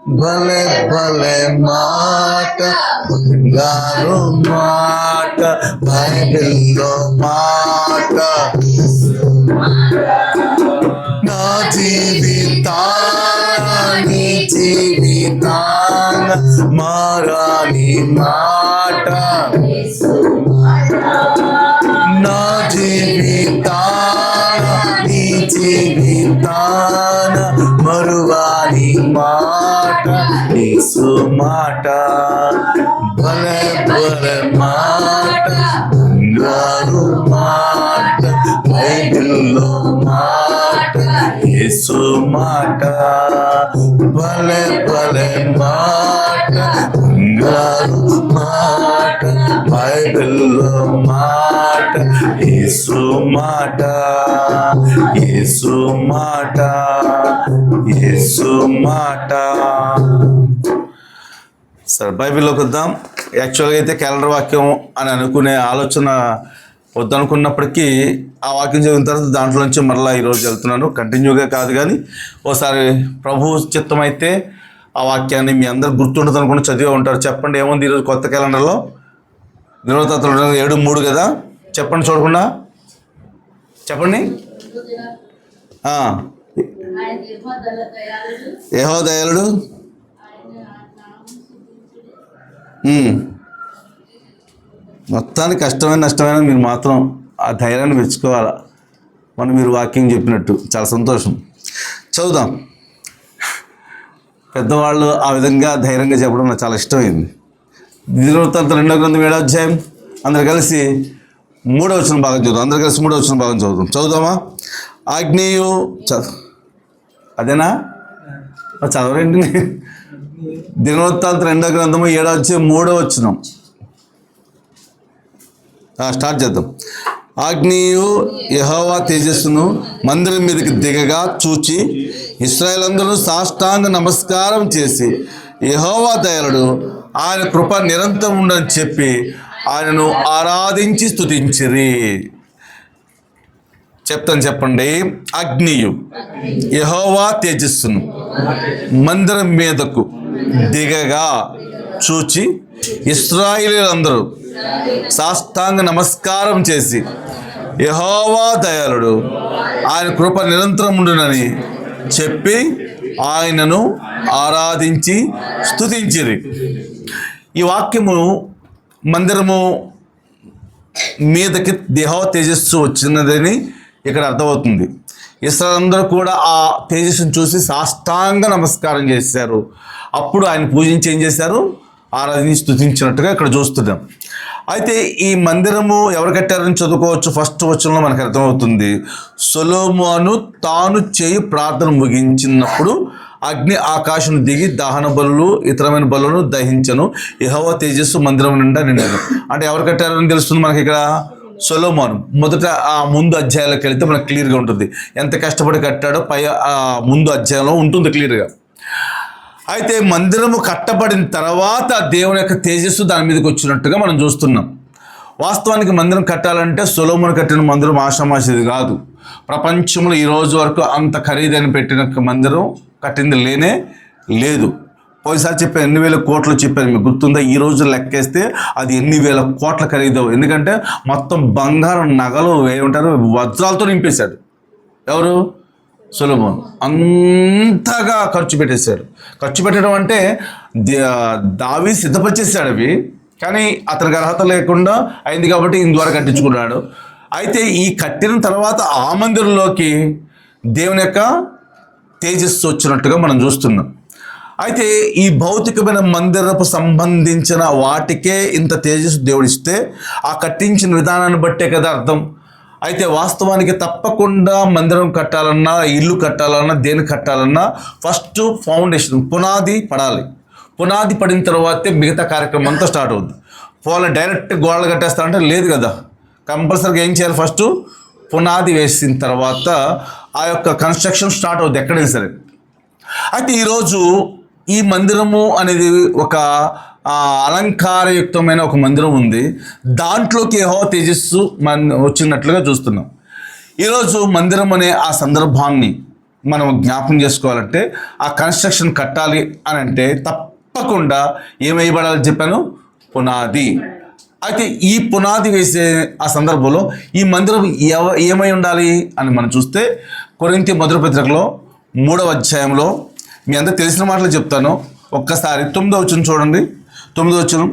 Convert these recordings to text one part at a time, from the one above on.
భలే భలే మాట, బంగారు మాట, బైబిల్లో మాట. నా జీవితాన నీ జీవితాన మారాని మాట. నా జీవితాన నీ జీవితాన మరువాని మాట. యేసు మాట, భలే భలే మాట, బంగారు మాట, బైబిల్లో మాట. యేసు మాట, భలే భలే మాట, బంగారు మాట, బైబిల్లో మాట. యేసు మాట, యేసు మాట, యేసు మాట. సరే, బైబిల్లోకి వద్దాం. యాక్చువల్గా అయితే క్యాలెండర్ వాక్యం అని అనుకునే ఆలోచన వద్దనుకున్నప్పటికీ ఆ వాక్యం చదివిన తర్వాత దాంట్లో నుంచి మరలా ఈరోజు వెళ్తున్నాను. కంటిన్యూగా కాదు, కానీ ఓసారి ప్రభు చిత్తం అయితే ఆ వాక్యాన్ని మీ అందరు గుర్తుండదు అనుకుంటే చదివే ఉంటారు. చెప్పండి, ఏముంది ఈరోజు కొత్త క్యాలెండర్లో? దినవృత్తాంతాలు 7:3 కదా. చెప్పండి, చూడకుండా చెప్పండి. యెహోవా దయాళుడు, మొత్తానికి కష్టమైన నష్టమైన మీరు మాత్రం ఆ ధైర్యాన్ని మెచ్చుకోవాలా. మీరు వాక్యం చెప్పినట్టు చాలా సంతోషం. చదువుదాం. పెద్దవాళ్ళు ఆ విధంగా ధైర్యంగా చెప్పడం నాకు చాలా ఇష్టమైంది. దినవృత్తాంతం 2వ గ్రంథం 7వ అధ్యాయం అందరు కలిసి 3వ వచనం భాగం చదువుదాం. అందరు కలిసి 3వ వచనం భాగం చదువుదామా? ఆగ్నేయు అదేనా చదవరండి. దినవృత్తాంతం 2వ గ్రంథము 7వ అధ్యాయం 3వ వచనం స్టార్ట్ చేద్దాం. ఆగ్నేయు యెహోవా తేజస్సును మందిరం మీదకి దిగగా చూచి ఇశ్రాయేలందరూ సాష్టాంగ నమస్కారం చేసి యెహోవా దయాళుడు, ఆయన కృప నిరంతరం ఉండని చెప్పి ఆయనను ఆరాధించి స్తుతించిరి. చెప్పండి. అగ్నియు యెహోవా తేజస్సును మందిరం మీదకు దిగగా చూచి ఇశ్రాయేలీయులందరూ సాష్టాంగ నమస్కారం చేసి యెహోవా దయాళుడు, ఆయన కృప నిరంతరం ఉండునని చెప్పి ఆయనను ఆరాధించి స్తుతించిరి. ఈ వాక్యము మందిరము మీదకి యెహోవా తేజస్సు వచ్చినదని ఇక్కడ అర్థమవుతుంది. ఇశ్రాయేలందరూ కూడా ఆ తేజస్సును చూసి సాష్టాంగ నమస్కారం చేశారు. అప్పుడు ఆయన పూజించి ఏం చేశారు? ఆరాధించి స్తుతించినట్టుగా ఇక్కడ చూస్తున్నాం. అయితే ఈ మందిరము ఎవరు కట్టారని చదువుకోవచ్చు. ఫస్ట్ వచనంలో మనకు అర్థమవుతుంది. సొలొమోను తాను చేయు ప్రార్థన ముగించినప్పుడు అగ్ని ఆకాశం దిగి దహన బలులు ఇతరమైన బలులను దహించను, యెహోవా తేజస్సు మందిరం నిండా నిండాను. అంటే ఎవరు కట్టారని తెలుస్తుంది మనకి ఇక్కడ. సొలొమోను. మొదట ఆ ముందు అధ్యాయాలకు వెళితే మనకు క్లియర్గా ఉంటుంది ఎంత కష్టపడి కట్టాడో. ముందు అధ్యాయంలో ఉంటుంది క్లియర్గా. అయితే మందిరము కట్టబడిన తర్వాత దేవుని యొక్క తేజస్సు దాని మీదకి వచ్చినట్టుగా మనం చూస్తున్నాం. వాస్తవానికి మందిరం కట్టాలంటే సొలొమోను కట్టిన మందిరం ఆషామాషిది కాదు. ప్రపంచంలో ఈ రోజు వరకు అంత ఖరీదైన పెట్టిన మందిరం కట్టింది లేనే లేదు. పోయిసారి చెప్పాను, 8,000 కోట్లు చెప్పాను, మీకు గుర్తుందా? ఈ రోజు లెక్కేస్తే అది 8,000 కోట్ల ఖరీదు. ఎందుకంటే మొత్తం బంగారం నగలు ఏమంటారు వజ్రాలతో నింపేశాడు. ఎవరు? సొలొమోను. అంతగా ఖర్చు పెట్టేశాడు. ఖర్చు పెట్టడం అంటే దావీదు సిద్ధపరిచేశాడు అవి, కానీ అతనికి అర్హత లేకుండా అయింది కాబట్టి ఇందు ద్వారా కట్టించుకున్నాడు. అయితే ఈ కట్టిన తర్వాత ఆ మందిరంలోకి దేవుని యొక్క తేజస్సు వచ్చినట్టుగా మనం చూస్తున్నాం. అయితే ఈ భౌతికమైన మందిరపు సంబంధించిన వాటికే ఇంత తేజస్సు దేవుడిస్తే ఆ కట్టించిన విధానాన్ని బట్టే కదా అర్థం. అయితే వాస్తవానికి తప్పకుండా మందిరం కట్టాలన్నా, ఇల్లు కట్టాలన్నా, దేని కట్టాలన్నా ఫస్ట్ ఫౌండేషన్ పునాది పడాలి. పునాది పడిన తర్వాతే మిగతా కార్యక్రమం అంతా స్టార్ట్ అవుతుంది. పోలే డైరెక్ట్ గోడలు కట్టేస్తారంటే లేదు కదా. కంపల్సరీగా ఏం చేయాలి? ఫస్ట్ పునాది వేసిన తర్వాత ఆ యొక్క కన్స్ట్రక్షన్ స్టార్ట్ అవుతుంది ఎక్కడైనా సరే. అయితే ఈరోజు ఈ మందిరము అనేది ఒక అలంకారయుక్తమైన ఒక మందిరం ఉంది. దాంట్లోకి యెహోవా తేజస్సు వచ్చినట్లుగా చూస్తున్నాం. ఈరోజు మందిరం అనే ఆ సందర్భాన్ని మనం జ్ఞాపకం చేసుకోవాలంటే ఆ కన్స్ట్రక్షన్ కట్టాలి అని అంటే తప్పకుండా ఏమైబడాలని చెప్పాను, పునాది. అయితే ఈ పునాది వేసే ఆ సందర్భంలో ఈ మందిరం ఏమై ఉండాలి అని మనం చూస్తే కొరింథీ మొదటి పత్రికలో 3వ అధ్యాయంలో మీ అందరూ తెలిసిన మాటలు చెప్తాను. ఒక్కసారి 9వ వచనం చూడండి. 9వ వచనం,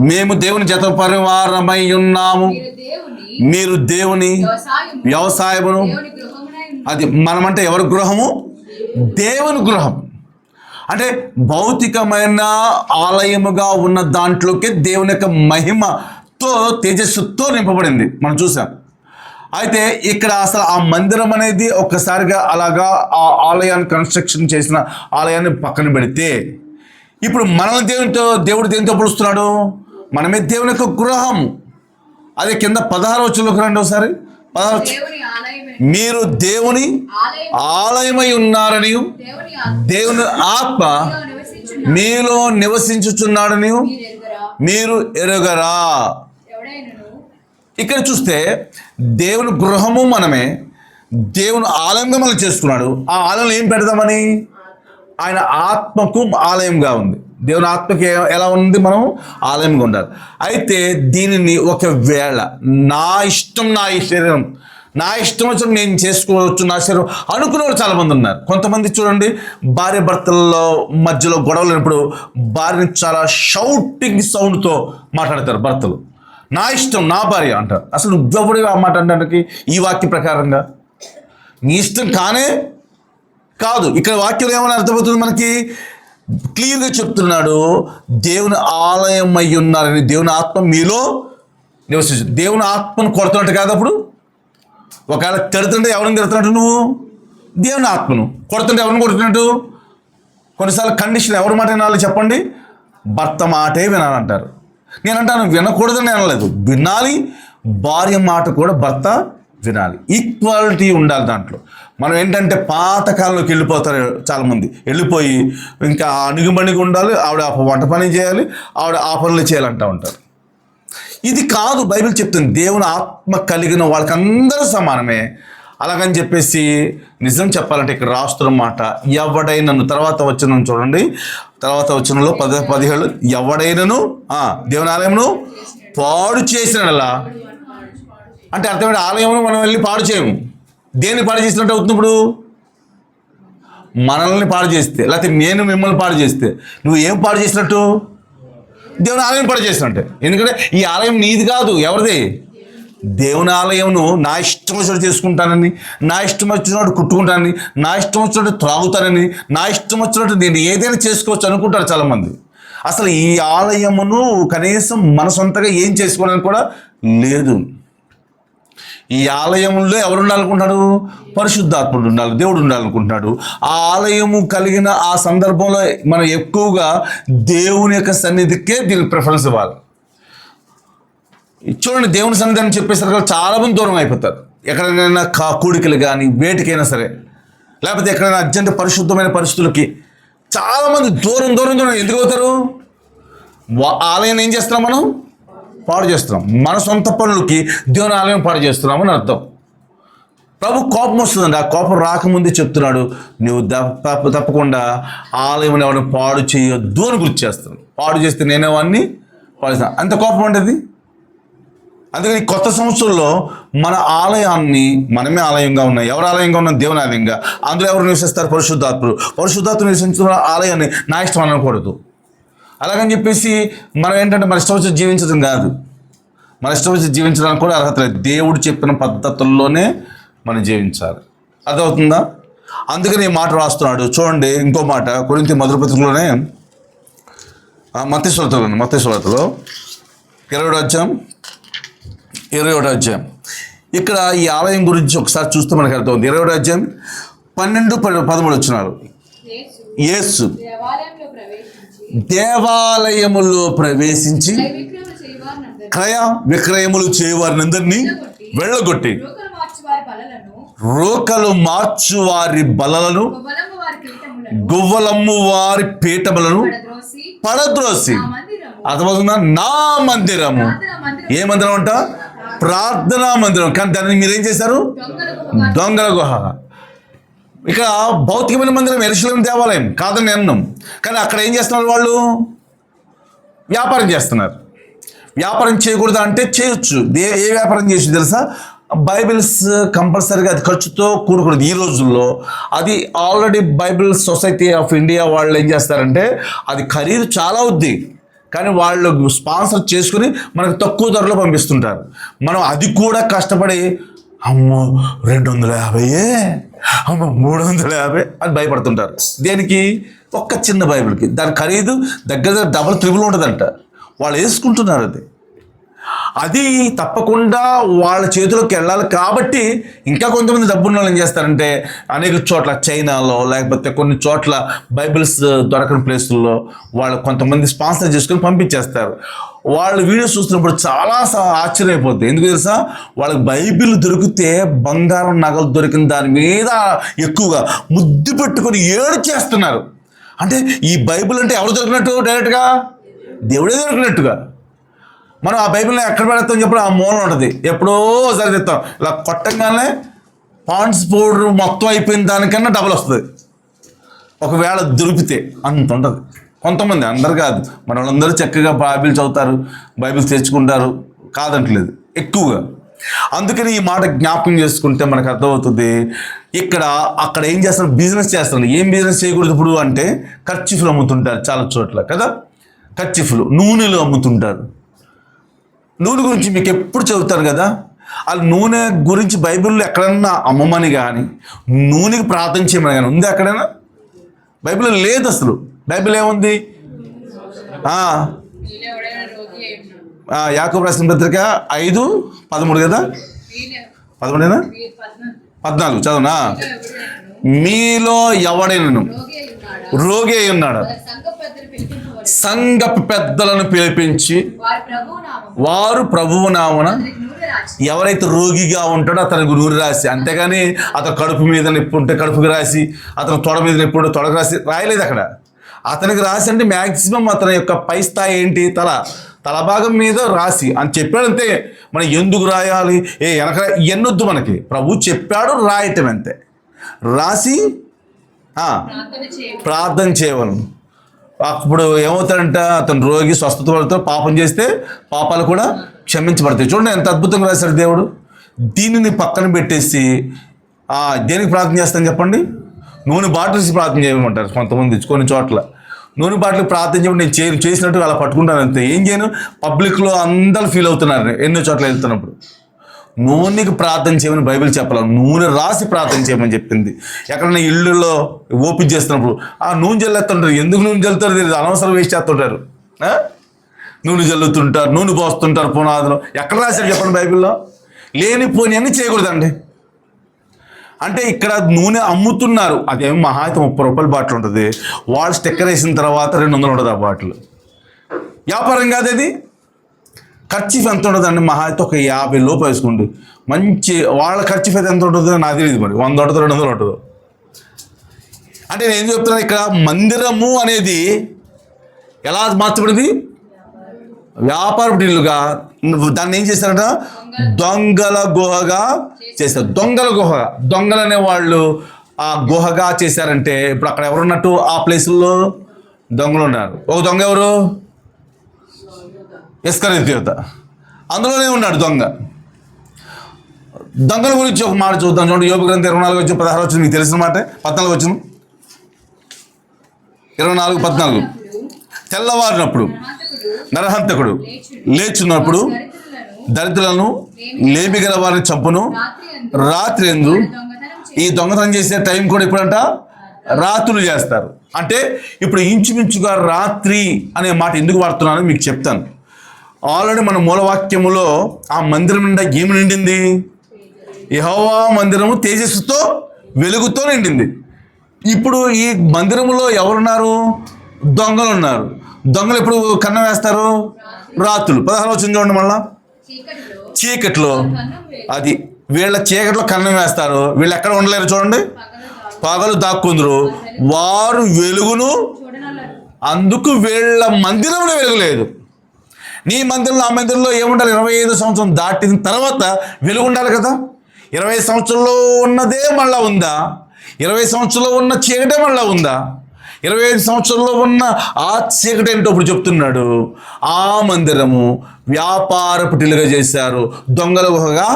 మేము దేవుని జత పరివారమై ఉన్నాము, మీరు దేవుని వ్యవసాయమును. అది మనమంటే ఎవరి గృహము? దేవుని గృహం. అంటే భౌతికమైన ఆలయముగా ఉన్న దాంట్లోకి దేవుని యొక్క మహిమతో తేజస్సుతో నింపబడింది మనం చూసాం. అయితే ఇక్కడ అసలు ఆ మందిరం అనేది ఒక్కసారిగా అలాగా ఆ ఆలయాన్ని కన్స్ట్రక్షన్ చేసిన ఆలయాన్ని పక్కన పెడితే ఇప్పుడు మనల్ని దేవుడు దేనితో పోలుస్తున్నాడు? మనమే దేవుని యొక్క గృహం. అదే కింద 16వ వచనంలోకి రండి ఒకసారి. 16 మీరు దేవుని ఆలయమై ఉన్నారని, దేవుని ఆత్మ మీలో నివసించుచున్నాడని మీరు ఎరుగరా. ఇక్కడ చూస్తే దేవుని గృహము మనమే, దేవుని ఆలయంగా మనం చేసుకున్నాడు. ఆ ఆలయంలో ఏం పెడదామని? ఆయన ఆత్మకు ఆలయంగా ఉంది. దేవుని ఆత్మకి ఎలా ఉంది? మనం ఆలయంగా ఉండాలి. అయితే దీనిని ఒకవేళ నా ఇష్టం, నా శరీరం, నా ఇష్టం వచ్చిన నేను చేసుకోవచ్చు, నా శరీరం అనుకునే వాళ్ళు చాలామంది ఉన్నారు. కొంతమంది చూడండి, భార్య భర్తల్లో మధ్యలో గొడవలు లేనప్పుడు భార్యని చాలా షౌటింగ్ సౌండ్తో మాట్లాడతారు భర్తలు. నా ఇష్టం, నా భార్య అంటారు. అసలు నువ్వెప్పుడు ఆ మాట అనడానికి ఈ వాక్య ప్రకారంగా నీ ఇష్టం కానే కాదు. ఇక్కడ వాక్యం ఏమైనా అర్థమవుతుంది మనకి? క్లియర్గా చెప్తున్నాడు, దేవుని ఆలయం అయి ఉన్నారని, దేవుని ఆత్మ మీలో నివసించు. దేవుని ఆత్మను కొడుతున్నట్టు కాదు. అప్పుడు ఒకవేళ తిడుతుంటే ఎవరిని తిడుతున్నట్టు? నువ్వు దేవుని ఆత్మను. కొడుతుంటే ఎవరిని కొడుతున్నట్టు? కొన్నిసార్లు కండిషన్ ఎవరి మాట వినాలి చెప్పండి? భర్త మాటే వినాలంటారు. నేను అంటాను వినకూడదని అనలేదు, వినాలి. భార్య మాట కూడా భర్త వినాలి. ఈక్వాలిటీ ఉండాలి దాంట్లో. మనం ఏంటంటే పాతకాలంలోకి వెళ్ళిపోతారు చాలామంది. వెళ్ళిపోయి ఇంకా అణుగుమణిగి ఉండాలి, ఆవిడ వంట పని చేయాలి, ఆవిడ ఆ పనులు చేయాలంటూ ఉంటారు. ఇది కాదు బైబిల్ చెప్తుంది. దేవుని ఆత్మ కలిగిన వాళ్ళకి అందరూ సమానమే. అలాగని చెప్పేసి నిజం చెప్పాలంటే ఇక్కడ రాస్తున్న మాట, ఎవడైనను, తర్వాత వచనం చూడండి, తర్వాత వచనంలో 17 ఎవడైనను దేవుని ఆలయమును పాడు చేసినలా అంటే అర్థమైతే ఆలయమును మనం వెళ్ళి పాడు చేయము. దేన్ని పాడు చేసినట్టు అవుతుంది? ఇప్పుడు మనల్ని పాడు చేస్తే, లేకపోతే నేను మిమ్మల్ని పాడు చేస్తే నువ్వు ఏం పాడు చేసినట్టు? దేవుని ఆలయం పాడు చేసినట్టే. ఎందుకంటే ఈ ఆలయం నీది కాదు, ఎవరిది? దేవుని ఆలయంను నా ఇష్టం వచ్చినట్టు చేసుకుంటానని, నా ఇష్టం వచ్చినట్టు కుట్టుకుంటానని, నా ఇష్టం వచ్చినట్టు త్రాగుతానని, నా ఇష్టం వచ్చినట్టు నేను ఏదైనా చేసుకోవచ్చు అనుకుంటారు చాలామంది. అసలు ఈ ఆలయమును కనీసం మన సొంతగా ఏం చేసుకోవడానికి కూడా లేదు. ఈ ఆలయంలో ఎవరు ఉండాలనుకుంటున్నాడు? పరిశుద్ధాత్ముడు ఉండాలి, దేవుడు ఉండాలనుకుంటున్నాడు. ఆ ఆలయము కలిగిన ఆ సందర్భంలో మనం ఎక్కువగా దేవుని యొక్క సన్నిధికే దీనికి ప్రిఫరెన్స్ ఇవ్వాలి. చూడండి, దేవుని సన్నిధి అని చెప్పేసరికి చాలామంది దూరం అయిపోతారు. ఎక్కడైనా కూడికలు కానీ వేటికైనా సరే, లేకపోతే ఎక్కడైనా అర్జెంట్ పరిశుద్ధమైన పరిస్థితులకి చాలామంది దూరం ఎందుకు అవుతారు? ఆలయం ఏం చేస్తున్నాం? మనం పాడు చేస్తున్నాం. మన సొంత పనులకి దేవుని ఆలయం పాడు చేస్తున్నామని అర్థం. ప్రభు కోపం వస్తుందండి. ఆ కోపం రాకముందే చెప్తున్నాడు, నువ్వు తప్పకుండా ఆలయం ఎవరిని పాడు చేయొద్దు అని గుర్తు చేస్తాను. పాడు చేస్తే నేనే వాడిని పాడు చేస్తాను. అంత కోపం ఉంటుంది. అందుకని కొత్త సంవత్సరంలో మన ఆలయాన్ని మనమే ఆలయంగా ఉన్నాయి. ఎవరు ఆలయంగా ఉన్నాం? దేవుని ఆలయంగా. అందులో ఎవరు నివసిస్తారు? పరిశుద్ధాత్ముడు నివసించిన ఆలయాన్ని నా ఇష్టం అనకూడదు. అలాగని చెప్పేసి మనం ఏంటంటే మన ఇష్టం వచ్చి జీవించడం కాదు. మన ఇష్టం వచ్చి జీవించడానికి కూడా అర్హత లేదు. దేవుడు చెప్పిన పద్ధతుల్లోనే మనం జీవించాలి. అర్థమవుతుందా? అందుకని ఈ మాట రాస్తున్నాడు. చూడండి ఇంకో మాట, కొరింథీ మొదటి పత్రికలోనే మత్తయి సువార్తలో 21వ అధ్యాయం ఇక్కడ ఈ ఆలయం గురించి ఒకసారి చూస్తే మనకు అర్థమవుతుంది. 21వ అధ్యాయం 12-13 వచనాలు. యేసు దేవాలయములో ప్రవేశించి క్రయ విక్రయములు చేయవారినందరినీ వెళ్ళగొట్టి రోకలు మార్చు వారి బలలను, గువ్వలమ్ము వారి పీఠములను పడద్రోసి, అర్థమవుతుందా? నా మందిరము. ఏ మందిరం అంట? ప్రార్థనా మందిరం. కానీ దాన్ని మీరేం చేశారు? దొంగల గుహ. ఇక భౌతికమైన మందిరం యెరూషలేము దేవాలయం కాదని నేను అన్నాం. కానీ అక్కడ ఏం చేస్తున్నారు వాళ్ళు? వ్యాపారం చేస్తున్నారు. వ్యాపారం చేయకూడదు అంటే చేయొచ్చు. ఏ వ్యాపారం చేసి తెలుసా? బైబిల్స్ కంపల్సరీగా అది ఖర్చుతో కూడుకున్నది ఈ రోజుల్లో. అది already Bible society of India వాళ్ళు ఏం చేస్తారంటే అది ఖరీదు చాలా అవుద్ది, కానీ వాళ్ళు స్పాన్సర్ చేసుకుని మనకు తక్కువ ధరలో పంపిస్తుంటారు. మనం అది కూడా కష్టపడి అమ్మో 250, అమ్మో 350 అని భయపడుతుంటారు. దేనికి? ఒక్క చిన్న బైబిల్కి. దాని ఖరీదు దగ్గర డబుల్ ట్రిపుల్ ఉంటుందంట. వాళ్ళు వేసుకుంటున్నారు. అది తప్పకుండా వాళ్ళ చేతిలోకి వెళ్ళాలి. కాబట్టి ఇంకా కొంతమంది డబ్బున్న వాళ్ళు ఏం చేస్తారంటే అనేక చోట్ల చైనాలో లేకపోతే కొన్ని చోట్ల బైబిల్స్ దొరకని ప్లేసుల్లో వాళ్ళు కొంతమంది స్పాన్సర్ చేసుకొని పంపించేస్తారు. వాళ్ళు వీడియోస్ చూస్తున్నప్పుడు చాలా ఆశ్చర్యమైపోద్ది. ఎందుకు తెలుసా? వాళ్ళకి బైబిల్ దొరికితే బంగారం నగలు దొరికిన దాని మీద ఎక్కువగా ముద్దు పెట్టుకొని ఏడ్చేస్తున్నారు. అంటే ఈ బైబిల్ అంటే ఎవరు దొరికినట్టు? డైరెక్ట్గా దేవుడే దొరికినట్టుగా. మనం ఆ బైబిల్ని ఎక్కడ పెడతాం చెప్పడం? ఆ మూలం ఉంటుంది. ఎప్పుడో సరిదిస్తాం. ఇలా కొట్టంగానే పాండ్స్ పౌడర్ మొత్తం అయిపోయిన దానికన్నా డబల్ వస్తుంది ఒకవేళ దొరికితే. అంత ఉంటుంది. కొంతమంది, అందరు కాదు. మన వాళ్ళందరూ చక్కగా బైబిల్ చదువుతారు, బైబిల్ తెచ్చుకుంటారు, కాదంటలేదు ఎక్కువగా. అందుకని ఈ మాట జ్ఞాపకం చేసుకుంటే మనకు అర్థమవుతుంది. అక్కడ ఏం చేస్తారు? బిజినెస్ చేస్తారు. ఏం బిజినెస్ చేయకూడదు ఇప్పుడు అంటే కర్చీఫ్లు అమ్ముతుంటారు చాలా చోట్ల కదా. కర్చీఫ్లు, నూనెలు అమ్ముతుంటారు. నూనె గురించి మీకు ఎప్పుడు చెబుతారు కదా. ఆ నూనె గురించి బైబిల్లో ఎక్కడన్నా అమ్మమని కానీ నూనెకి ప్రార్థన చేయమని కానీ ఉంది ఎక్కడైనా? బైబిల్లో లేదు అసలు. బైబిల్ ఏముంది? యాకోబు రాసిన పత్రిక 5:13 కదా. 13 14 చదువునా? మీలో ఎవడైనను రోగి అయి ఉన్నాడు, సంఘ పెద్దలను పిలిపించి వారు ప్రభువు నామమున ఎవరైతే రోగిగా ఉంటాడో అతనికి నూనె రాసి, అంతేగాని అతను కడుపు మీద నొప్పి ఉంటే కడుపుకి రాసి, అతను తొడ మీద నొప్పి ఉంటే తొడకు రాసి రాయలేదు అక్కడ. అతనికి రాసి అంటే మ్యాక్సిమం అతని యొక్క పై స్థాయి ఏంటి? తలభాగం మీద రాసి అని చెప్పాడు. అంతే. మనం ఎందుకు రాయాలి వెనక ఎన్నొద్దు మనకి. ప్రభు చెప్పాడు, రాయటం అంతే. రాసి ప్రార్థన చేయవలను. అప్పుడు ఏమవుతాడంట? అతను రోగి స్వస్థత పడుతాడు. పాపం చేస్తే పాపాలు కూడా క్షమించబడతాయి. చూడండి ఎంత అద్భుతంగా రాశాడు దేవుడు. దీనిని పక్కన పెట్టేసి దేనికి ప్రార్థన చేస్తాను చెప్పండి? నూనె బాటిల్స్ ప్రార్థన చేయమంటారు కొంతమంది. కొన్ని చోట్ల నూనె బాటిల్ ప్రార్థన చేయమని నేను చేసినట్టు అలా పట్టుకుంటాను అంతే. ఏం చేయను? పబ్లిక్లో అందరూ ఫీల్ అవుతున్నారు ఎన్నో చోట్ల వెళ్తున్నప్పుడు. నూనెకి ప్రార్థన చేయమని బైబిల్ చెప్పాలి. నూనె రాసి ప్రార్థన చేయమని చెప్పింది. ఎక్కడైనా ఇళ్ళల్లో ఓపిక చేస్తున్నప్పుడు నూనె జల్లేస్తుంటారు. ఎందుకు నూనె జల్లుతారు తెలియదు. అనవసరం వేస్ట్ చేస్తుంటారు. నూనె జల్లుతుంటారు, నూనె పోస్తుంటారు పునాదులు. ఎక్కడ రాశారు చెప్పండి బైబిల్లో? లేనిపోని అన్నీ చేయకూడదండి. అంటే ఇక్కడ నూనె అమ్ముతున్నారు. అదేమో మహా అయితే 30 రూపాయల బాటిల్ ఉంటుంది. వాళ్ళు స్టిక్కర్ వేసిన తర్వాత 200 ఉంటుంది ఆ బాటిల్. వ్యాపారం కాదు అది. ఖర్చీఫ్ ఎంత ఉంటుందండి? మహా అయితే ఒక 50 లోపు వేసుకోండి. మంచి వాళ్ళ ఖర్చీఫ్ అయితే ఎంత ఉంటుందో నాకు తెలియదు. మరి 100 ఉంటుందో 200 ఉంటుందో. అంటే నేను ఏం చెప్తున్నాను, ఇక్కడ మందిరము అనేది ఎలా మార్చబడింది? వ్యాపారపు ఇల్లుగా. దాన్ని ఏం చేశారంట? దొంగల గుహగా చేశారు. దొంగల గుహ. దొంగలు అనే వాళ్ళు ఆ గుహగా చేశారంటే ఇప్పుడు అక్కడ ఎవరున్నట్టు? ఆ ప్లేసుల్లో దొంగలు ఉన్నారు. ఒక దొంగ ఎవరు? ఇస్కరియోతు యూదా. అందులోనే ఉన్నాడు దొంగ. దొంగల గురించి ఒక మాట చూద్దాం. చూడండి, యోబు గ్రంథం 24:16 మీకు తెలిసిన మాట. 14 24:14 తెల్లవారినప్పుడు నరహంతకుడు లేచున్నప్పుడు దరిద్రులను లేమిగల వారిని చంపును. రాత్రి ఎందు ఈ దొంగతనం చేసే టైం కూడా ఇప్పుడంట రాత్రులు చేస్తారు. అంటే ఇప్పుడు ఇంచుమించుగా రాత్రి అనే మాట ఎందుకు వాడుతున్నానో మీకు చెప్తాను. ఆల్రెడీ మన మూలవాక్యములో ఆ మందిరం నిండా ఏమి నిండింది? యెహోవా మందిరము తేజస్సుతో వెలుగుతో నిండింది. ఇప్పుడు ఈ మందిరములో ఎవరున్నారు? దొంగలు ఉన్నారు. దొంగలు ఎప్పుడు కన్నం వేస్తారు? రాత్రులు. 16 చూడండి మళ్ళా. చీకట్లో. అది వీళ్ళ చీకట్లో కన్నం వేస్తారు. వీళ్ళు ఎక్కడ ఉండలేరు చూడండి. పగలు దాక్కుందరు. వారు వెలుగును అందుకు వీళ్ళ మందిరంలో వెలుగు లేదు. నీ మందిరంలో ఆ మందిరంలో ఏముండాలి? 25 సంవత్సరం దాటిన తర్వాత వెలుగు ఉండాలి కదా. 20 సంవత్సరంలో ఉన్నదే మళ్ళా ఉందా? 20 సంవత్సరంలో ఉన్న చీకటే మళ్ళా ఉందా? 25 సంవత్సరంలో ఉన్న ఆ చీకటి ఏంటో ఇప్పుడు చెప్తున్నాడు. ఆ మందిరము వ్యాపారపుటిలుగా చేశారు, దొంగల గుహగా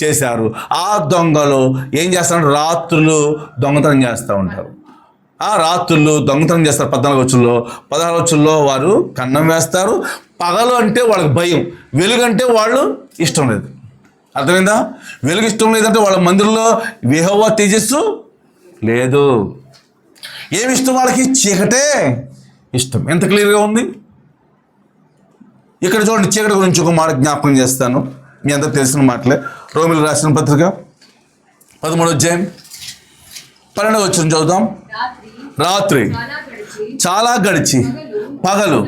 చేశారు. ఆ దొంగలు ఏం చేస్తారు? రాత్రులు దొంగతనం చేస్తూ ఉంటారు. ఆ రాత్రులు దొంగతనం చేస్తారు. 14 వచ్చుల్లో 16 వచ్చుల్లో వారు కన్నం వేస్తారు. పగలు అంటే వాళ్ళకి భయం, వెలుగంటే వాళ్ళు ఇష్టం లేదు. అర్థమైందా? వెలుగు ఇష్టం లేదంటే వాళ్ళ మందిరంలో యెహోవా తేజస్సు లేదు. ఏమి ఇష్టం వాళ్ళకి? చీకటే ఇష్టం. ఎంత క్లియర్గా ఉంది ఇక్కడ చూడండి. చీకటి గురించి ఒక మాట జ్ఞాపకం చేస్తాను, మీ అందరికి తెలిసిన మాటలే. రోమిలకు రాసిన పత్రిక 13వ అధ్యాయం 12వ వచనం చదువుదాం. రాత్రి చాలా గడిచి పగలు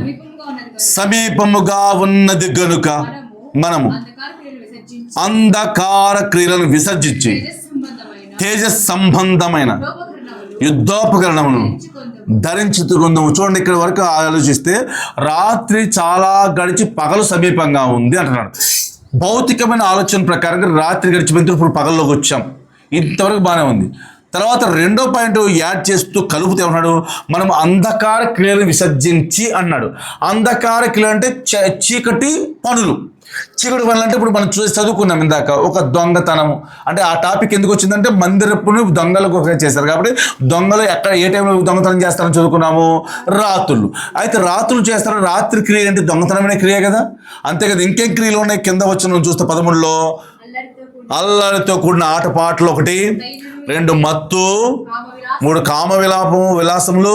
సమీపముగా ఉన్నది గనుక మనము అంధకార క్రియలను విసర్జించి తేజస్ సంబంధమైన యుద్ధోపకరణమును ధరించుకుందాము. చూడండి, ఇక్కడ వరకు ఆలోచిస్తే రాత్రి చాలా గడిచి పగలు సమీపంగా ఉంది అంటున్నాడు. భౌతికమైన ఆలోచన ప్రకారంగా రాత్రి గడిచిపోయిన ఇప్పుడు పగల్లోకి వచ్చాం, ఇంతవరకు బాగానే ఉంది. తర్వాత రెండో పాయింట్ యాడ్ చేస్తూ కలుపుతూ ఉన్నాడు, మనం అంధకార క్రియలను విసర్జించి అన్నాడు. అంధకార క్రియలు అంటే చీకటి పనులు. చీకటి పనులు అంటే ఇప్పుడు మనం చదువుకున్నాం ఇందాక, ఒక దొంగతనము అంటే ఆ టాపిక్ ఎందుకు వచ్చిందంటే మందిరపుని దొంగలకు చేశారు కాబట్టి దొంగలు ఎక్కడ ఏ టైంలో దొంగతనం చేస్తారని చదువుకున్నాము? రాత్రులు. అయితే రాత్రులు చేస్తారు. రాత్రి క్రియ అంటే దొంగతనమైన క్రియ కదా, అంతే కదా. ఇంకేం క్రియలు ఉన్నాయి కింద వచ్చిన చూస్తే 13లో అల్లరితో కూడిన ఆటపాటలు 1, 2 మత్తు, 3 కామ విలాసములు,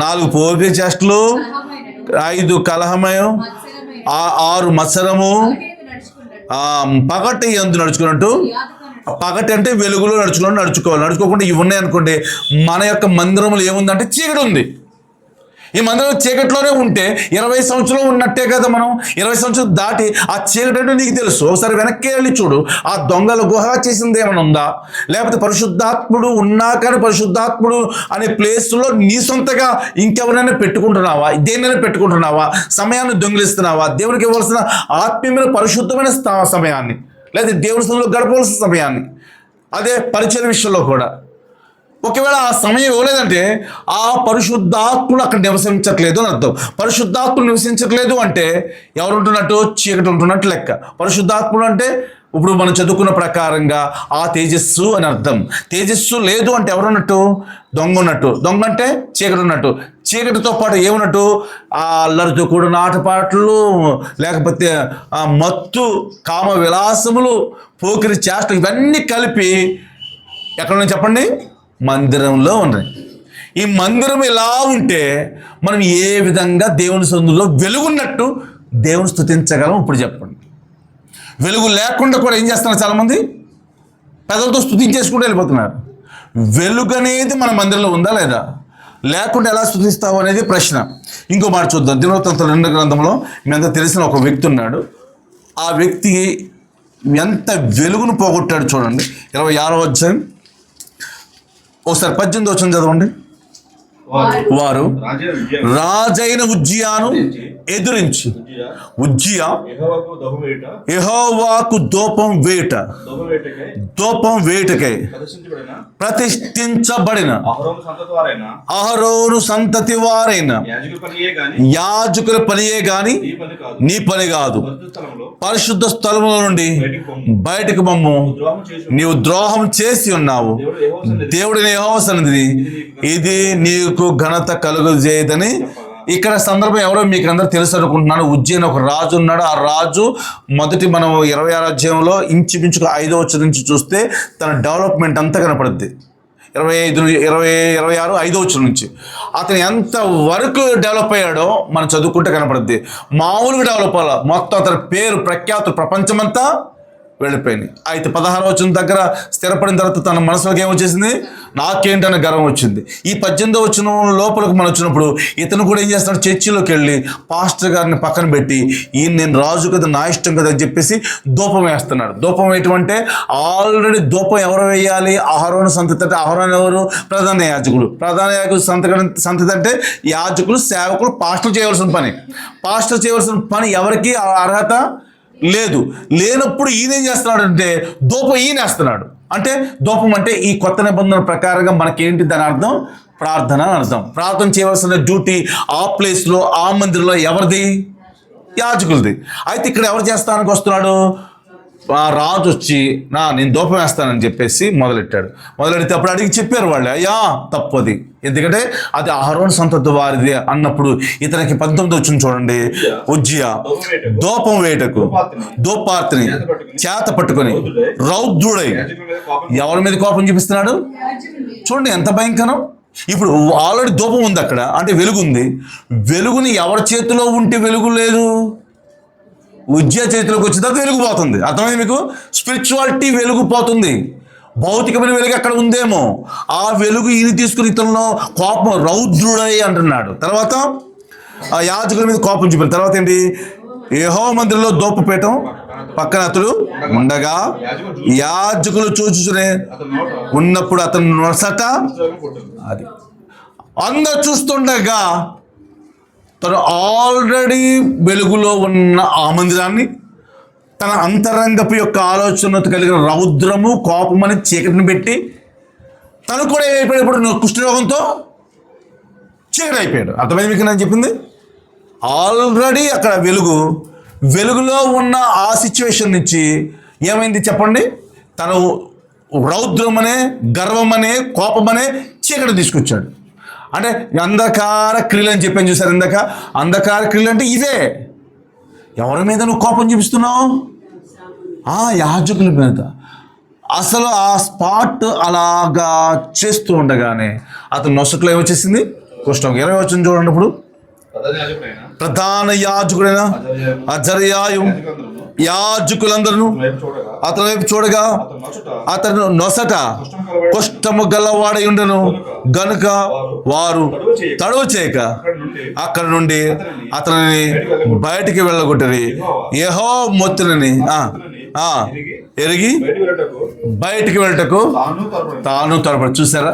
4 పోగిరి చేష్టలు, 5 కలహమయం, 6 మత్సరము, పగటి యందు నడుచుకున్నట్టు. పగటి అంటే వెలుగులో నడుచుకోవాలి. నడుచుకోకుండా ఇవి ఉన్నాయి అనుకోండి, మన యొక్క మందిరంలో ఏముందంటే చీకటి ఉంది. ఈ మందిరం చీకటిలోనే ఉంటే 20 సంవత్సరాలు ఉన్నట్టే కదా. మనం 20 సంవత్సరాలు దాటి ఆ చీకటి అంటే నీకు తెలుసు. ఒకసారి వెనక్కి వెళ్ళి చూడు, ఆ దొంగల గుహ చేసింది ఏమైనా ఉందా? లేకపోతే పరిశుద్ధాత్ముడు ఉన్నా కానీ పరిశుద్ధాత్ముడు అనే ప్లేస్లో నీ సొంతగా ఇంకెవరైనా పెట్టుకుంటున్నావా? దేన్నైనా పెట్టుకుంటున్నావా? సమయాన్ని దొంగిలిస్తున్నావా? దేవునికి ఇవ్వాల్సిన ఆత్మీయమైన పరిశుద్ధమైన సమయాన్ని, లేదా దేవుని స్థలంలో గడపవలసిన సమయాన్ని, అదే పరిచయ విషయంలో కూడా ఒకవేళ ఆ సమయం ఇవ్వలేదంటే ఆ పరిశుద్ధాత్ముడు అక్కడ నివసించట్లేదు అని అర్థం. పరిశుద్ధాత్ముడు నివసించట్లేదు అంటే ఎవరు ఉంటున్నట్టు? చీకటి ఉంటున్నట్టు లెక్క. పరిశుద్ధాత్ముడు అంటే ఇప్పుడు మనం చదువుకున్న ప్రకారంగా ఆ తేజస్సు అని అర్థం. తేజస్సు లేదు అంటే ఎవరున్నట్టు? దొంగ ఉన్నట్టు. దొంగ అంటే చీకటి ఉన్నట్టు. చీకటితో పాటు ఏమున్నట్టు? ఆ అల్లరితో కూడిన ఆటపాటలు, లేకపోతే ఆ మత్తు, కామ విలాసములు, పోకిరి చేష్టలు, ఇవన్నీ కలిపి ఎక్కడ నుంచి చెప్పండి? మందిరంలో ఉన్నాయి. ఈ మందిరం ఇలా ఉంటే మనం ఏ విధంగా దేవుని సన్నిధిలో వెలుగున్నట్టు దేవుని స్తుతించగలం? ఇప్పుడు చెప్పండి. వెలుగు లేకుండా కూడా ఏం చేస్తున్నారు చాలామంది? పెదలతో స్తుతించేసుకుంటూ వెళ్ళిపోతున్నారు. వెలుగు అనేది మన మందిరంలో ఉందా లేదా? లేకుండా ఎలా స్తుతిస్తావు అనేది ప్రశ్న. ఇంకో మాట చూద్దాం. దినవృత్తాంతాలు 2వ గ్రంథంలో మీ అంతా తెలిసిన ఒక వ్యక్తి ఉన్నాడు. ఆ వ్యక్తి ఎంత వెలుగును పోగొట్టాడు చూడండి. 26వ అధ్యాయం ఒకసారి 18వ వచనం చదవండి. వారు రాజైన ఉజ్జియాను ఎదురించి ఉజ్జియా యెహోవాకు ధూపం వేయుటకై ప్రతిష్ఠించబడిన అహరోను సంతతి వారైన యాజకుల పనియే గాని నీ పని కాదు. పరిశుద్ధ స్థలముల నుండి బయటకు మమ్ము నీవు ద్రోహం చేసి ఉన్నావు. దేవుడిని యెహోవా సన్నిధిని ఇది నీకు ఘనత కలుగజేయదని. ఇక్కడ సందర్భం ఎవరో మీకు అందరూ తెలుసు అనుకుంటున్నాను. ఉజ్జయిని ఒక రాజు ఉన్నాడు. ఆ రాజు మొదటి మనం 26వ అధ్యాయంలో ఇంచుమించుగా 5వ వచనం నుంచి చూస్తే తన డెవలప్మెంట్ అంతా కనపడుద్ది. 26 5వ వచనం నుంచి అతను ఎంత వరకు డెవలప్ అయ్యాడో మనం చదువుకుంటే కనపడుద్ది. మామూలుగా డెవలప్ అవ్వాలి. మొత్తం అతని పేరు ప్రఖ్యాతులు ప్రపంచమంతా వెళ్ళిపోయినాయి. అయితే 16వ వచనం దగ్గర స్థిరపడిన తర్వాత తన మనసులోకి ఏమొచ్చేసింది, నాకేంటనే గర్వం వచ్చింది. ఈ 18వ వచనం లోపలికి మనం వచ్చినప్పుడు ఇతను కూడా ఏం చేస్తున్నాడు, చర్చిలోకి వెళ్ళి పాస్టర్ గారిని పక్కన పెట్టి నేను రాజు కదా, నా ఇష్టం కదా అని చెప్పేసి ధూపం వేస్తున్నాడు. ధూపం వేయటం అంటే ఆల్రెడీ ధూపం ఎవరు వేయాలి, అహరోను సంతతి. అంటే అహరోను ఎవరు, ప్రధాన యాజకుడు. ప్రధాన యాజకుడు సంతతి అంటే యాజకులు, సేవకులు, పాస్టర్ చేయవలసిన పని. పాస్టర్ చేయవలసిన పని ఎవరికి అర్హత లేదు. లేనప్పుడు ఈయన ఏం చేస్తున్నాడు అంటే ధూపం ఈయన వేస్తున్నాడు. అంటే ధూపం అంటే ఈ కొత్త నిబంధన ప్రకారంగా మనకేంటి దాని అర్థం, ప్రార్థన అని అర్థం. ప్రార్థన చేయవలసిన డ్యూటీ ఆ ప్లేస్లో, ఆ మందిరంలో ఎవరిది, యాజకులది. అయితే ఇక్కడ ఎవరు చేస్తానికి వస్తున్నాడు, ఆ రాజు వచ్చి నేను ధూపం వేస్తానని చెప్పేసి మొదలెడితే అప్పుడు అడిగి చెప్పారు వాళ్ళు, అయ్యా తప్పది, ఎందుకంటే అది అహరోను సంతతి వారిది అన్నప్పుడు ఇతనికి 19 వచ్చింది చూడండి. ఉజ్జియా ధూపం వేటకు ధూపార్తిని చేత పట్టుకొని రౌద్రుడై ఎవరి మీద కోపం చూపిస్తున్నాడు చూడండి, ఎంత భయంకరం. ఇప్పుడు ఆల్రెడీ ధూపం ఉంది అక్కడ, అంటే వెలుగు ఉంది. వెలుగుని ఎవరి చేతిలో ఉంటే వెలుగు లేదు, ఉజ్జయ చేతిలోకి వచ్చిన తర్వాత వెలుగుపోతుంది. అర్థమైంది మీకు, స్పిరిచువాలిటీ వెలుగుపోతుంది. భౌతికమైన వెలుగు అక్కడ ఉందేమో, ఆ వెలుగు ఈయన తీసుకుని ఇతనిలో కోపం రౌద్రుడై అంటున్నాడు. తర్వాత ఆ యాజకుల మీద కోపం చూపారు. తర్వాత ఏంటి, యెహోవా మందిరంలో ధూపపీఠం పక్కన అతడు ఉండగా యాజకులు చూచుచునే ఉన్నప్పుడు అతను నొసట, అది అందరూ చూస్తుండగా తను ఆల్రెడీ వెలుగులో ఉన్న ఆ మందిరాన్ని తన అంతరంగపు యొక్క ఆలోచనతో కలిగిన రౌద్రము, కోపమని చీకటిని పెట్టి తను కూడా అయిపోయాడు. ఇప్పుడు కుష్ఠరోగంతో చీకటి అయిపోయాడు. అర్థమైంది మీకు నేను చెప్పింది. ఆల్రెడీ అక్కడ వెలుగులో ఉన్న ఆ సిచ్యువేషన్ నుంచి ఏమైంది చెప్పండి, తను రౌద్రమనే, గర్వమనే, కోపమనే చీకటి తీసుకొచ్చాడు. అంటే అంధకార క్రియలు అని చెప్పాను చూసారు ఇందాక. అంధకార క్రియలు అంటే ఇదే. ఎవరి మీద నువ్వు కోపం చూపిస్తున్నావు, ఆ యాజకుల మీద. అసలు ఆ స్పాట్ అలాగా చేస్తూ ఉండగానే అతను నొసట్లో ఏమొచ్చేసింది, కుష్ఠం. 20 వచ్చింది చూడండి. ఇప్పుడు ప్రధాన యాజకుడైన అజర్యాయు యాజకులందరూ అతని వైపు చూడగా అతను నొసట కుష్ఠము గలవాడై ఉండెను గనుక వారు తడువు చేయక అక్కడ నుండి అతనిని బయటికి వెళ్ళగొట్టరి. యెహోవా మొత్తునని ఎరిగి బయటికి వెళ్ళటకు తాను త్వరపడి. చూసారా,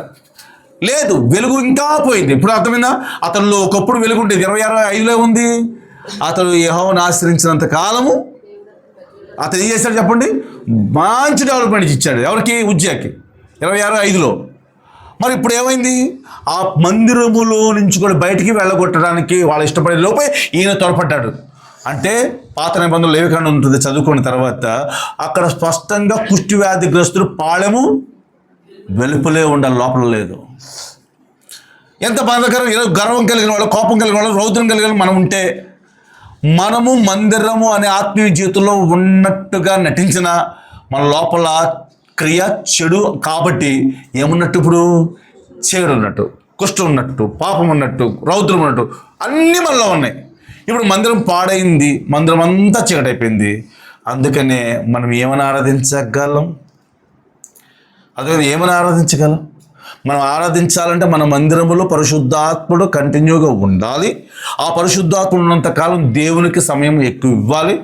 లేదు, వెలుగు ఇంకా పోయింది. ఇప్పుడు అర్థమైందా, అతనిలో ఒకప్పుడు వెలుగు ఉండేది. 26:5లో ఉంది. అతడు యెహోవాను ఆశ్రయించినంత కాలము అతను ఏం చేశాడు చెప్పండి, మంచి డెవలప్మెంట్ ఇచ్చాడు. ఎవరికి, ఉజ్జియాకి 26:5లో. మరి ఇప్పుడు ఏమైంది, ఆ మందిరములో నుంచి కూడా బయటికి వెళ్ళగొట్టడానికి వాళ్ళు ఇష్టపడే లోపే ఈయన త్వరపడ్డాడు. అంటే పాత నిబంధనలు లేవికాండం ఉంటుంది చదువుకున్న తర్వాత అక్కడ స్పష్టంగా కుష్టి వ్యాధిగ్రస్తులు పాళెము వెలుపలే ఉండాలి, లోపల లేదు. ఎంత బాధాకరం. ఈరోజు గర్వం కలిగిన వాళ్ళు, కోపం కలిగిన వాళ్ళు, రౌద్రం కలిగిన మనం ఉంటే మనము మందిరము అనే ఆత్మీయ జీవితంలో ఉన్నట్టుగా నటించిన మన లోపల క్రియ చెడు. కాబట్టి ఏమున్నట్టు, ఇప్పుడు చెడు ఉన్నట్టు, కుష్ఠం ఉన్నట్టు, పాపం ఉన్నట్టు, రౌద్రం ఉన్నట్టు అన్నీ మనలో ఉన్నాయి. ఇప్పుడు మందిరం పాడైంది, మందిరం అంతా చీకటైపోయింది. అందుకనే మనం ఏమని ఆరాధించగలం, అదే ఏమని ఆరాధించగలం. మనం ఆరాధించాలంటే మన మందిరములో పరిశుద్ధాత్ముడు కంటిన్యూగా ఉండాలి. ఆ పరిశుద్ధాత్ముడు ఉన్నంతకాలం దేవునికి సమయం ఎక్కువ ఇవ్వాలి.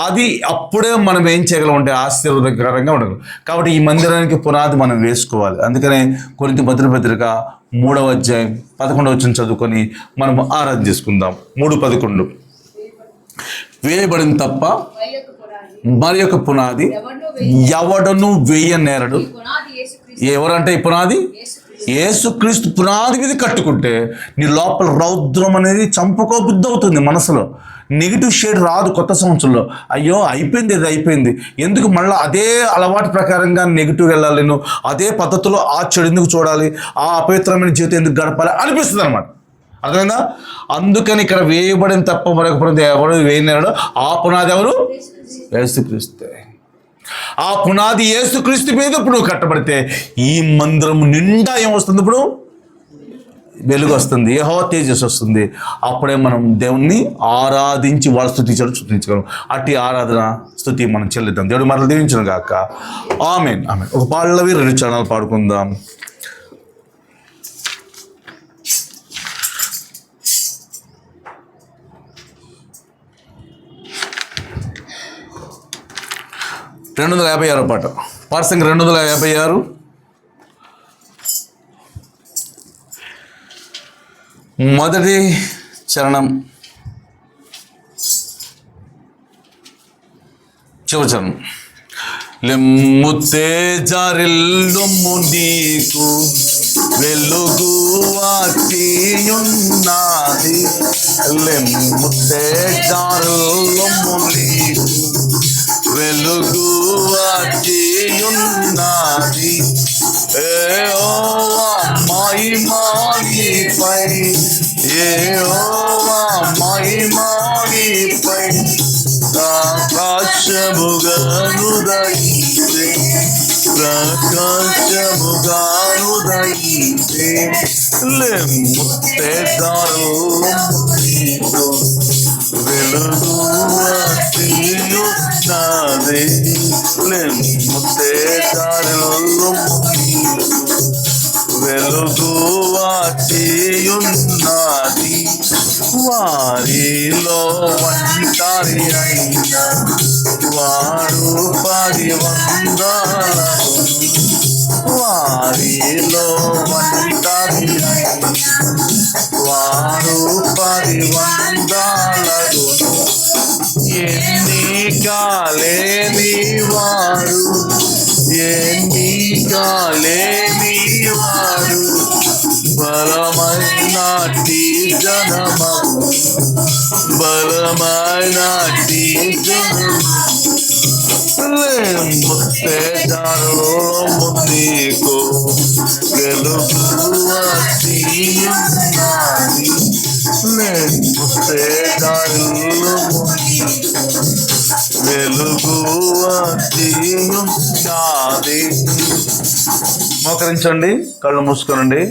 అది అప్పుడే మనం ఏం చేయగలం అంటే ఆశీర్వాదకరంగా ఉండగలం. కాబట్టి ఈ మందిరానికి పునాది మనం వేసుకోవాలి. అందుకనే కొరింథీ మొదటి పత్రిక 3వ అధ్యాయం 11వ వచనం చదువుకొని మనం ఆరాధన చేసుకుందాం. 3:11 వేయబడిన తప్ప మరి యొక్క పునాది ఎవడను వేయనేరడు. ఎవరంటే ఈ పునాది, యేసుక్రీస్తు పునాది మీద కట్టుకుంటే నీ లోపల రౌద్రం అనేది చంపుకో బుద్ధి అవుతుంది. మనసులో నెగిటివ్ షేడ్ రాదు. కొత్త సంవత్సరంలో అయ్యో అయిపోయింది, ఇది అయిపోయింది, ఎందుకు మళ్ళీ అదే అలవాటు ప్రకారంగా నెగిటివ్ వెళ్ళాలి, నేను అదే పద్ధతిలో ఆ చెడు ఎందుకు చూడాలి, ఆ అపవిత్రమైన జీవితం ఎందుకు గడపాలి అనిపిస్తుంది అనమాట. అర్థమైందా? అందుకని ఇక్కడ వేయబడిన తప్ప మరొక పునాది ఎవరు వేయనాడో ఆ పునాది ఎవరు, యేసుక్రీస్తే. ఆ పునాది యేసుక్రీస్తు మీద ఇప్పుడు నువ్వు కట్టబడితే ఈ మందిరం నిండా ఏమొస్తుంది, ఇప్పుడు వెలుగు వస్తుంది, యెహోవా తేజస్సు వస్తుంది. అప్పుడే మనం దేవుణ్ణి ఆరాధించి వాళ్ళ స్తుతించగలం. అట్టి ఆరాధన స్తుతి మనం చెల్లిద్దాం. దేవుడు మనల్ని దీవించును గాక. ఆమేన్. ఆమేన్. ఒక పాళ్ళవి 2 చరణాలు పాడుకుందాం. పాట పాఠసంఖ్య 256. మొదటి చరణం, చివరి చరణం. లెమ్ము తేజరిల్లుము నీకు వెలుగు వాటియున్నది. లెమ్ము తేజరిల్లుము నీకు వెలుగు వాటియున్నది. యెహోవా మహిమ నీపై, యెహోవా మహిమ నీపై ప్రకాశముగానుదయించే, ప్రకాశముగానుదయించే. లెమ్ము తేజరిల్లుము నీకు వెలుగు వాటియున్నది. లెమ్ము తేజరిల్లుము నీకు వెలుగు వాటియున్నది. వారిలో ఒంటరి అయిన వారు 10 వందలను, వారిలో ఒంటరి అయిన వారు 10 వందలను. ఎన్నికలేని వారు, ఎన్నికలేని వారు బలమైనటి జనమము, బలమైనటి జనము. లెమ్ము తేజరిల్లుము నీకు వెలుగు వాటియున్నది. లెమ్ము తేజరిల్లుము నీకు వెలుగు వాటియున్నది. మోకరించండి, కళ్ళు మూసుకోనండి.